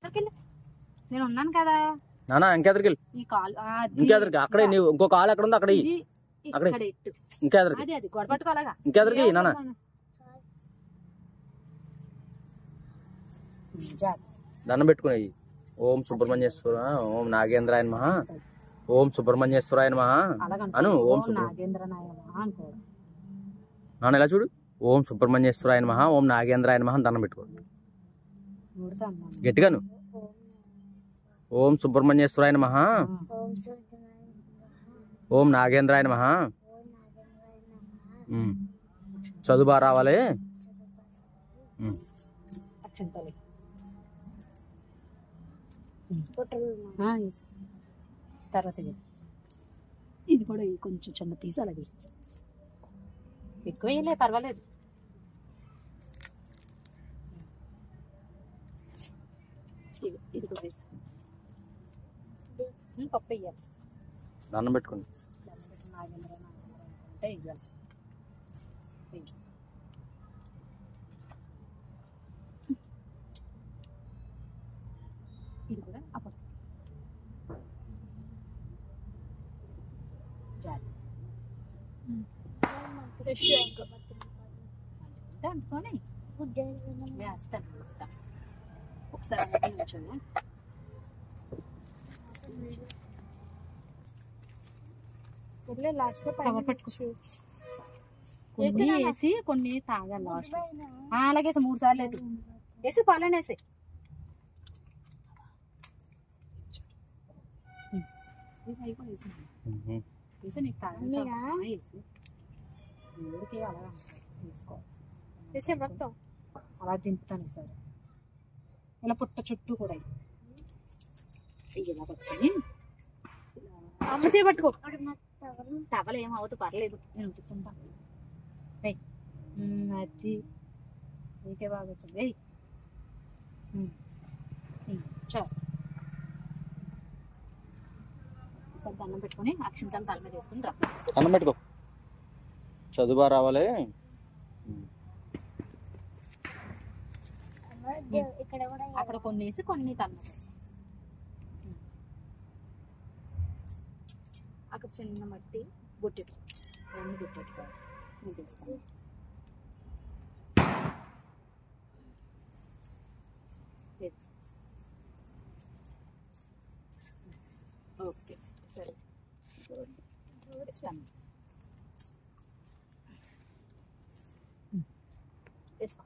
నేను ఉన్నాను కదా నానా ఇంకెదరికి ఈ కాల్ ఇంకెదరికి అక్కడే నీవు ఇంకో కాలు ఎక్కడ ఉంది అక్కడ అక్కడ ఇంకెదరికి అది అది గొడవ పట్టుకోవాలగా ఇంకెదరికి నానా దండం పెట్టుకునేవి ఓం సుబ్రహ్మణ్యేశ్వర ఓం నాగేంద్రాయన మహా ఓం సుబ్రహ్మణ్యేశ్వరాయ నమః అను ఓం నాగేంద్రనాయ నమః అనుకో నాన్న ఇలా చూడు ఓం సుబ్రహ్మణ్యేశ్వరాయ నమః ఓం నాగేంద్రాయ నమః దండం పెట్టుకో గట్టిగాను ఓం సుబ్రహ్మణ్యేశ్వరాయ నమః ఓం నాగేంద్రాయ నమః చదువు బాగా రావాలి తర్వాత ఇది కూడా కొంచెం చిన్న తీసి అలాగే ఎక్కువ వేయలే పర్వాలేదు ఇది కూడా వేసి పప్పు వేయాలి దండం పెట్టుకోండి అంటే వేయాలి ఇది కూడా అప్పుడు అనుకోని వేస్తాను వేస్తాను ఒకసారి నిల్చోనే లాస్ట్ లో కవర్ పట్టుకో కొన్ని వేసి కొన్ని తాగాలి లాస్ట్ అలాగే 3 సార్లు వేసి వేసి పాలన వేసి వేసి నీకు తాగాలి వేసి దేవుడికి అలా వేసుకోవాలి వేసే మొత్తం అలా దింపుతాను సార్ ఇలా పుట్ట చుట్టూ కూడా ఇలా పట్టుకొని అమ్మ చేయబట్టుకో టవల్ ఏమవుతుంది పర్లేదు నేను ఉతుక్కుంటాను అది నీకే బాగా వచ్చింది చాలు సార్ దండం పెట్టుకొని అక్షింతలు తల మీద వేసుకుని రా దండం పెట్టుకో చదువు బాగా రావాలి అక్కడ కొన్ని వేసి కొన్ని తల మీద వేస్తాం అక్కడ చిన్న మట్టి బొట్టెట్టు అన్ని బొట్టెట్టుకోవాలి నేను చేస్తాను ఓకే సరే ఇస్తాను వేసుకో